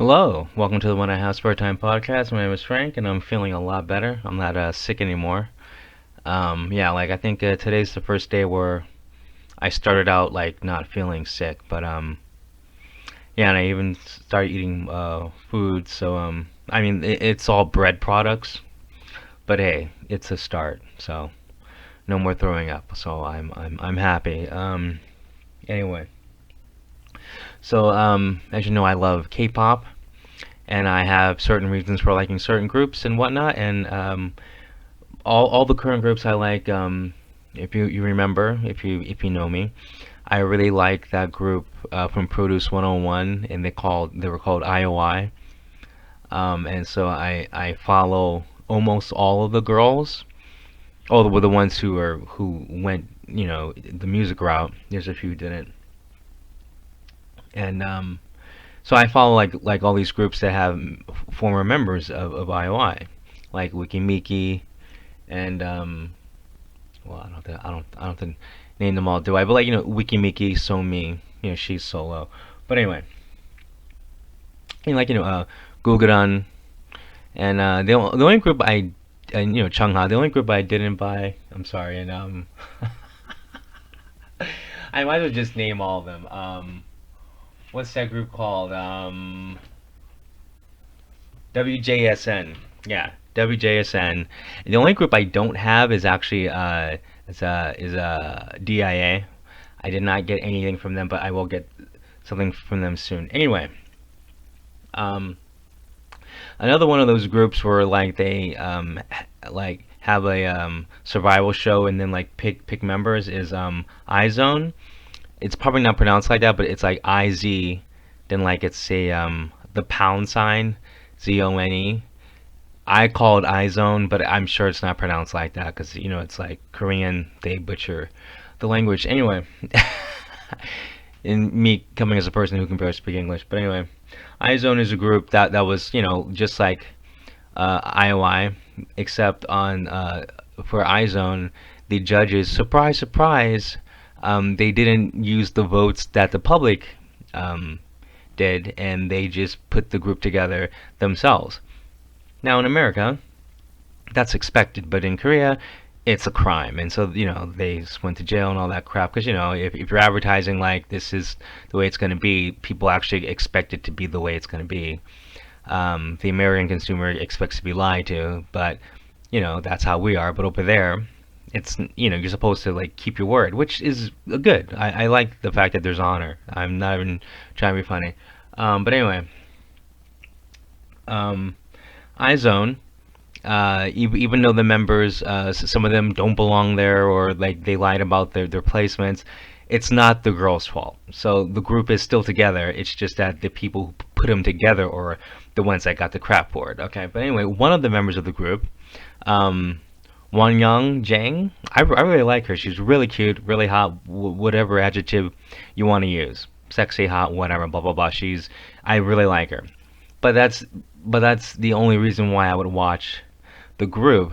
Hello, welcome to the When I Have Spare Time podcast. My name is Frank, and I'm feeling a lot better. I'm not sick anymore. Yeah, like I think today's the first day where I started out like not feeling sick, but yeah, and I even started eating food. So I mean, it's all bread products, but hey, it's a start. So no more throwing up. So I'm happy. Anyway, so as you know, I love K-pop, and I have certain reasons for liking certain groups and whatnot, and all the current groups I like. If you remember, if you know me, I really like that group from Produce 101, and they were called IOI. And so I follow almost all of the girls. All the ones who went the music route. There's a few who didn't, and so I follow like all these groups that have former members of IOI, like Wikimiki and well, I don't have to name them all, do I? But like Wikimiki, Somi, she's solo. But anyway, like Gugaran, and the only group and Chungha, the only group I didn't buy. I'm sorry, and I might as well just name all of them. What's that group called? WJSN. Yeah, WJSN. The only group I don't have is actually DIA. I did not get anything from them, but I will get something from them soon. Anyway, um, another one of those groups where like they like have a survival show and then like pick members is IZONE. It's probably not pronounced like that, but it's like IZ, then like it's a the pound sign, ZONE. I call it iZone, but I'm sure it's not pronounced like that because it's like Korean. They butcher the language. Anyway, in me coming as a person who can barely speak English, but anyway, iZone is a group that was just like IOI, except on for iZone, the judges, surprise surprise, they didn't use the votes that the public um, did, and they just put the group together themselves. Now in America, that's expected, but in Korea, it's a crime, and so they went to jail and all that crap. Because if you're advertising like this is the way it's going to be, people actually expect it to be the way it's going to be. The American consumer expects to be lied to, but that's how we are. But over there, it's you're supposed to like keep your word, which is good. I like the fact that there's honor. I'm not even trying to be funny. But anyway, um, iZone, even though the members, some of them don't belong there or like they lied about their placements, it's not the girls' fault. So the group is still together. It's just that the people who put them together or the ones that got the crap for it. Okay, but anyway, one of the members of the group, um, Wonyoung Jang, I really like her. She's really cute, really hot, whatever adjective you want to use. Sexy, hot, whatever, blah blah blah. I really like her. But that's the only reason why I would watch the group.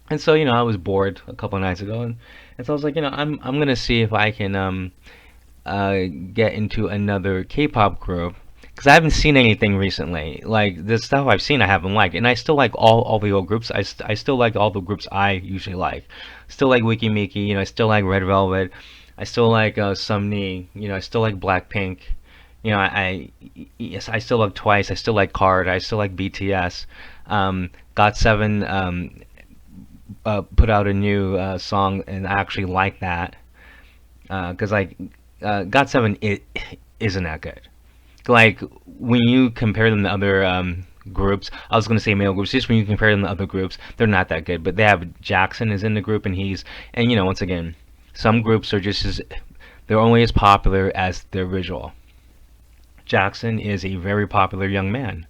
And so I was bored a couple of nights ago, and so I was like, I'm gonna see if I can get into another K-pop group because I haven't seen anything recently. Like the stuff I've seen, I haven't liked, and I still like all the old groups. I still like all the groups I usually like. Still like Wikimiki, I still like Red Velvet. I still like Sumni. I still like Blackpink. Yes, I still like Twice. I still like Card. I still like BTS. GOT7 put out a new song, and I actually like that because like GOT7 it isn't that good. Like when you compare them to other groups, I was gonna say male groups. Just when you compare them to other groups, they're not that good. But they have Jackson is in the group, and once again, some groups are just as they're only as popular as their visual. Jackson is a very popular young man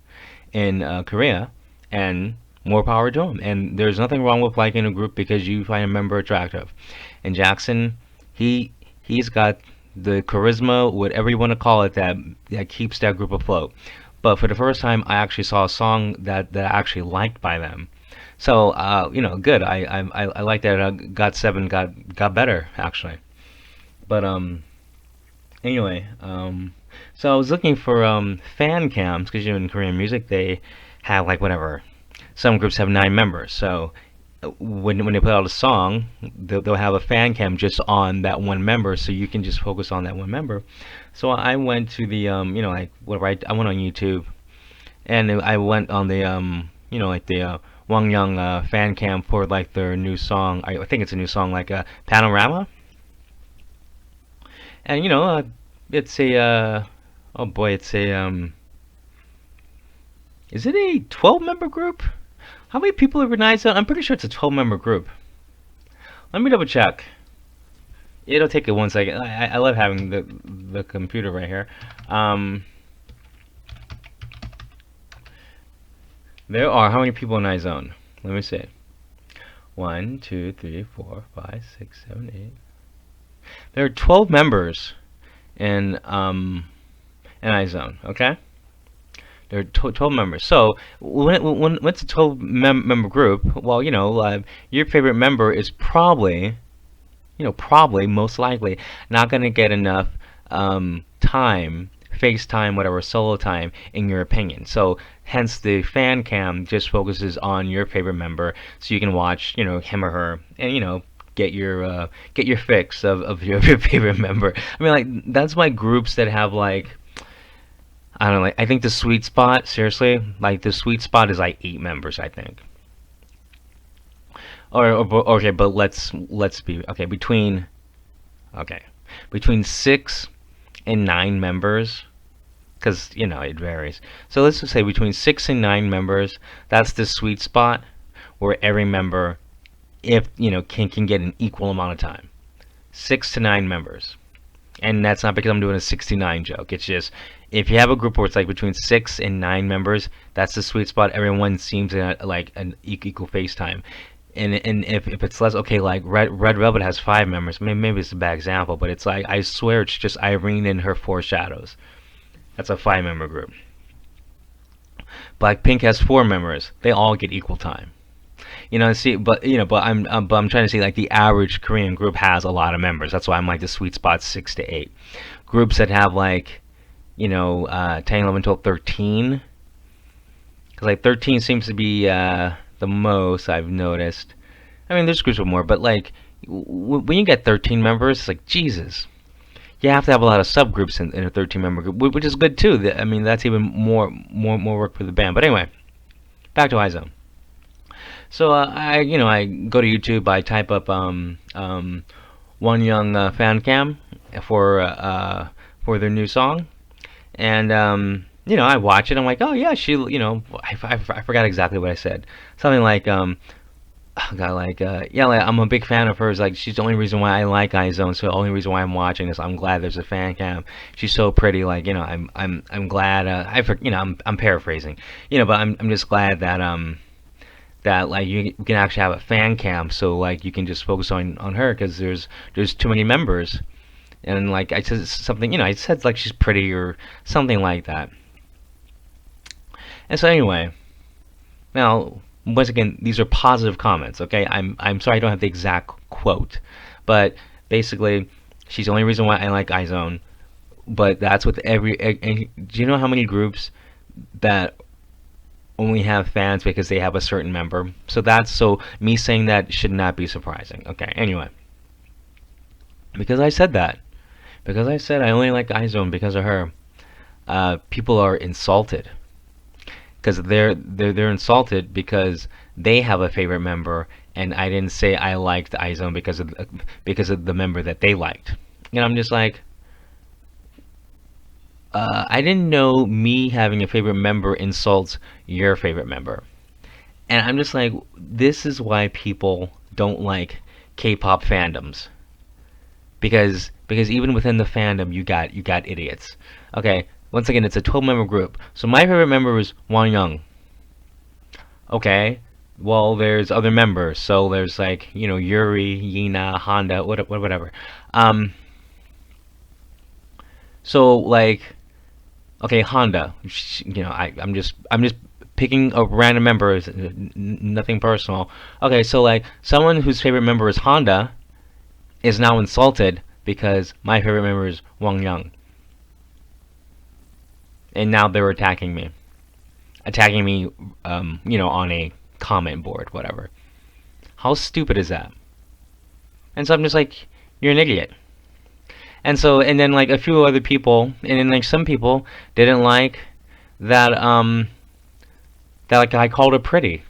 in Korea, and more power to him. And there's nothing wrong with liking a group because you find a member attractive. And Jackson, he's got the charisma, whatever you want to call it, that keeps that group afloat. But for the first time, I actually saw a song that I actually liked by them. So good. I like that. GOT7 got better actually. But anyway. So I was looking for fan cams because in Korean music they have like whatever. Some groups have 9 members. So when they put out a song, they'll have a fan cam just on that one member, so you can just focus on that one member. So I went to the like whatever I went on YouTube, and I went on the like the Wonyoung fan cam for like their new song. I think it's a new song, like Panorama. And it's a oh boy, it's a is it a 12 member group? How many people are in IZONE? I'm pretty sure it's a 12-member group. Let me double check. It'll take it 1 second. I love having the computer right here. There are how many people in IZONE? Let me see. 1, 2, 3, 4, 5, 6, 7, 8. There are 12 members in IZONE. Okay. There are 12 members. So when it's a 12-member group, well, your favorite member is probably, probably most likely not going to get enough time, FaceTime, whatever, solo time, in your opinion. So hence the fan cam just focuses on your favorite member, so you can watch, him or her, and get your fix of your favorite member. I mean, like that's why groups that have like I don't know. Like, I think the sweet spot, seriously, like the sweet spot is like 8 members, I think. Okay, but let's be okay okay between 6 and 9 members, because it varies. So let's just say between 6 and 9 members. That's the sweet spot where every member, if can get an equal amount of time. 6 to 9 members. And that's not because I'm doing a 69 joke. It's just if you have a group where it's like between 6 and 9 members, that's the sweet spot. Everyone seems to like an equal FaceTime. And if it's less, okay, like Red Velvet has 5 members. Maybe it's a bad example, but it's like I swear it's just Irene and her 4 shadows. That's a 5-member group. Blackpink has 4 members. They all get equal time. See, but I'm trying to say like the average Korean group has a lot of members. That's why I'm like the sweet spot 6 to 8. Groups that have like 10, 11, 12, 13, because like 13 seems to be the most I've noticed. I mean, there's groups with more, but like when you get 13 members, it's like Jesus. You have to have a lot of subgroups in a 13-member group, which is good too. I mean, that's even more work for the band. But anyway, back to IZONE. So I go to YouTube. I type up Wonyoung fan cam for their new song, and I watch it. I'm like, oh yeah, she I forgot exactly what I said. Something like oh God, like yeah, like, I'm a big fan of hers. Like she's the only reason why I like IZONE. So the only reason why I'm watching this, I'm glad there's a fan cam. She's so pretty. Like I'm glad. I'm paraphrasing. But I'm just glad that like you can actually have a fan cam, so like you can just focus on her, because there's too many members. And like I said something, I said like she's pretty or something like that. And so anyway, now once again, these are positive comments. Okay, I'm sorry I don't have the exact quote, but basically she's the only reason why I like IZONE. But that's with every. Do you know how many groups that only have fans because they have a certain member? So me saying that should not be surprising. Okay, anyway, because I said that, because I said I only like IZONE because of her, people are insulted, because they're insulted because they have a favorite member, and I didn't say I liked IZONE because of the member that they liked. And I'm just like, I didn't know me having a favorite member insults your favorite member. And I'm just like, this is why people don't like K-pop fandoms. Because even within the fandom, you got idiots. Okay, once again, it's a 12-member group. So my favorite member is Wonyoung. Okay, well, there's other members. So there's like, Yuri, Yina, Honda, whatever. So like, okay, Honda. I'm just picking a random member. Nothing personal. Okay, so like someone whose favorite member is Honda is now insulted because my favorite member is Wonyoung. and now they're attacking me, on a comment board, whatever. How stupid is that? And so I'm just like, you're an idiot. And then like a few other people, and then like some people didn't like that that like I called her pretty.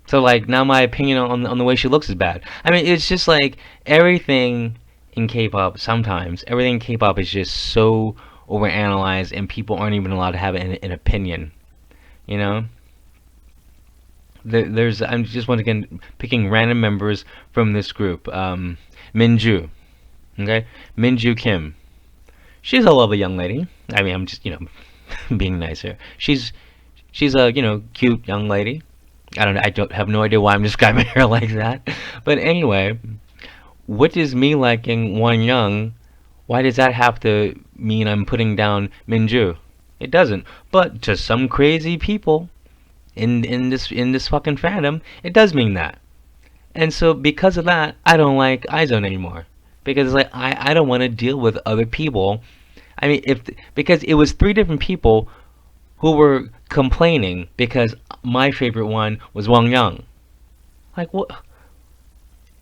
So like now my opinion on the way she looks is bad. I mean, it's just like everything in K-pop. Sometimes everything in K-pop is just so overanalyzed, and people aren't even allowed to have an opinion. You know, there's I'm just once again picking random members from this group. Minju, okay, Minju Kim. She's a lovely young lady. I mean, I'm just being nice here. She's a cute young lady. I don't have no idea why I'm describing her like that. But anyway, what is me liking Wonyoung? Why does that have to mean I'm putting down Minju? It doesn't. But to some crazy people in this fucking fandom, it does mean that. And so because of that, I don't like IZONE anymore. Because like I don't want to deal with other people. I mean, if because it was three different people who were complaining because my favorite one was Wonyoung. Like what?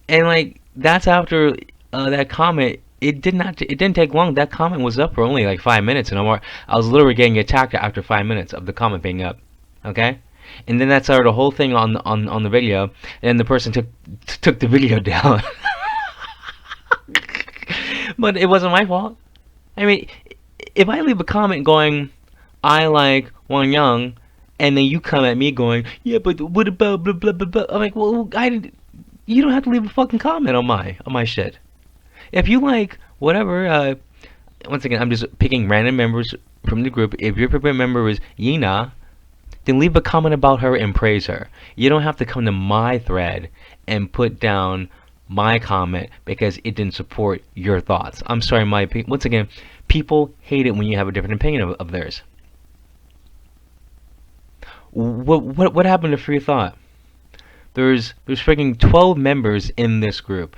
And like that's after that comment. It didn't take long. That comment was up for only like 5 minutes, and I was literally getting attacked after 5 minutes of the comment being up. Okay. And then that started a whole thing on the video, and then the person took the video down. But it wasn't my fault. I mean, if I leave a comment going, I like Wonyoung, and then you come at me going, yeah, but what about blah blah blah blah? I'm like, well, you don't have to leave a fucking comment on my shit. If you like whatever, once again, I'm just picking random members from the group. If your favorite member is Yina, then leave a comment about her and praise her. You don't have to come to my thread and put down my comment because it didn't support your thoughts. I'm sorry, my opinion. Once again, people hate it when you have a different opinion of theirs. What happened to free thought? There's freaking 12 members in this group.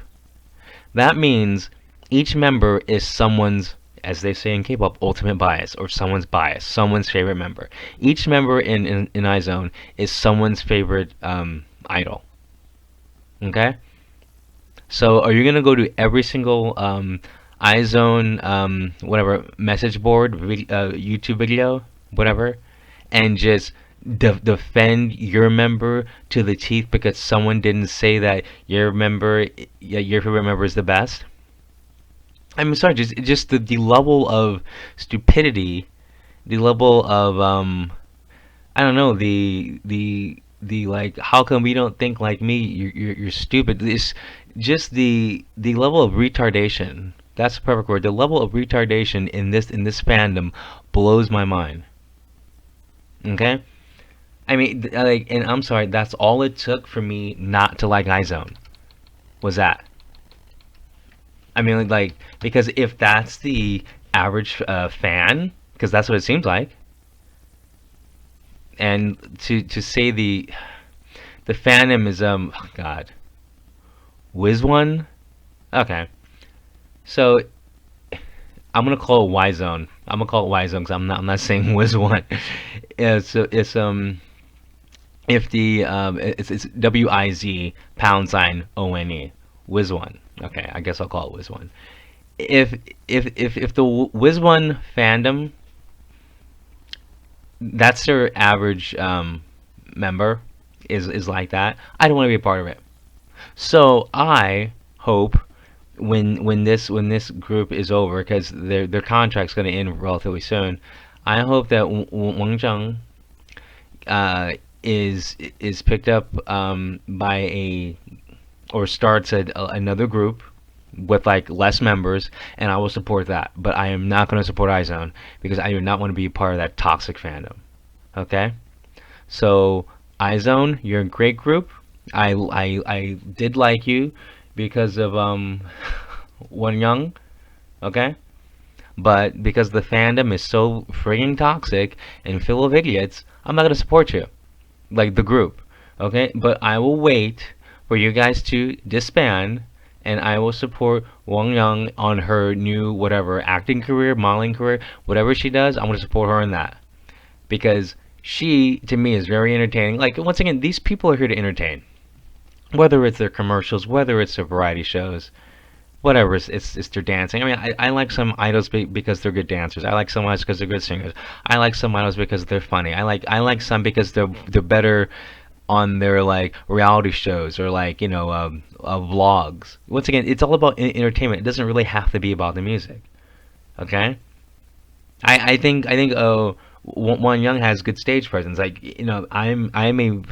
That means each member is someone's, as they say in K-pop, ultimate bias, or someone's bias, someone's favorite member. Each member in IZONE is someone's favorite idol. Okay? So are you gonna go to every single IZONE whatever message board, YouTube video, whatever, and just defend your member to the teeth because someone didn't say that your favorite member is the best? I'm sorry, just the level of stupidity, the level of I don't know, the like, how come we don't think like me? You're stupid. This just the level of retardation. That's the perfect word. The level of retardation in this fandom blows my mind. Okay. I mean, like, and I'm sorry, that's all it took for me not to like IZONE. Was that? I mean, like, because if that's the average fan, because that's what it seems like, and to say the fandom is oh God, WizOne. Okay, so I'm gonna call it Y-Zone. I'm gonna call it Y-Zone because I'm not saying WizOne. It's if the it's WIZ #ONE WizOne. Okay, I guess I'll call it WizOne. If the WizOne fandom, that's their average member is like that, I don't want to be a part of it. So I hope when this group is over, because their contract's going to end relatively soon, I hope that Wonyoung is picked up by or starts another group with like less members, and I will support that. But I am not going to support IZONE because I do not want to be part of that toxic fandom. Okay, so IZONE, you're a great group. I did like you because of Wonyoung. Okay, but because the fandom is so frigging toxic and full of idiots, I'm not going to support you, like the group. Okay, but I will wait for you guys to disband, and I will support Wonyoung on her new whatever acting career, modeling career, whatever she does. I'm gonna support her in that because she, to me, is very entertaining. Like once again, these people are here to entertain, whether it's their commercials, whether it's their variety shows, whatever. It's their dancing. I mean, I like some idols because they're good dancers. I like some idols because they're good singers. I like some idols because they're funny. I like some because they're better on their like reality shows or like vlogs. Once again, it's all about entertainment. It doesn't really have to be about the music. Okay. I think One Young has good stage presence. Like I'm a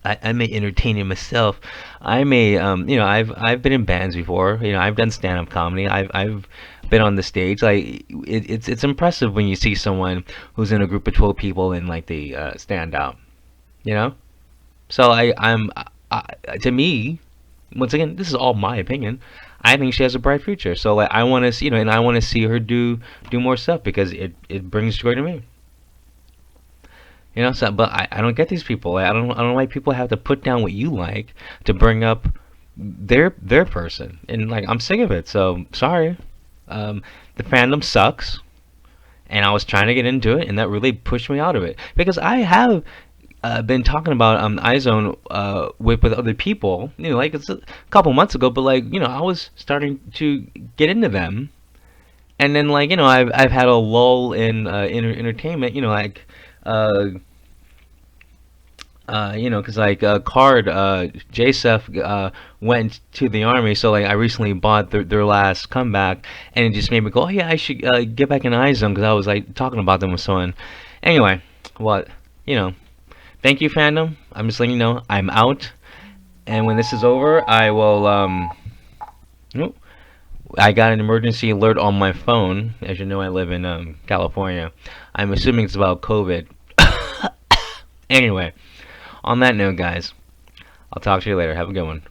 I'm a entertainer myself. I'm a I've been in bands before. I've done stand up comedy. I've been on the stage. Like it's impressive when you see someone who's in a group of 12 people and like they stand out. You know. So to me, once again, this is all my opinion. I think she has a bright future. So like I want to see, and I want to see her do more stuff because it brings joy to me. So but I don't get these people. Like, I don't like people have to put down what you like to bring up their person. And like I'm sick of it. So sorry. The fandom sucks and I was trying to get into it and that really pushed me out of it because I have been talking about IZONE with other people, like it's a couple months ago, but like I was starting to get into them, and then like I've had a lull in entertainment, like uh because like Card JSF went to the army, so like I recently bought their last comeback, and it just made me go, oh yeah, I should get back in IZONE because I was like talking about them with someone. Anyway, what you know. Thank you, fandom. I'm just letting you know I'm out, and when this is over, I will. Oh, I got an emergency alert on my phone. As you know, I live in California. I'm assuming it's about COVID. Anyway, on that note, guys, I'll talk to you later. Have a good one.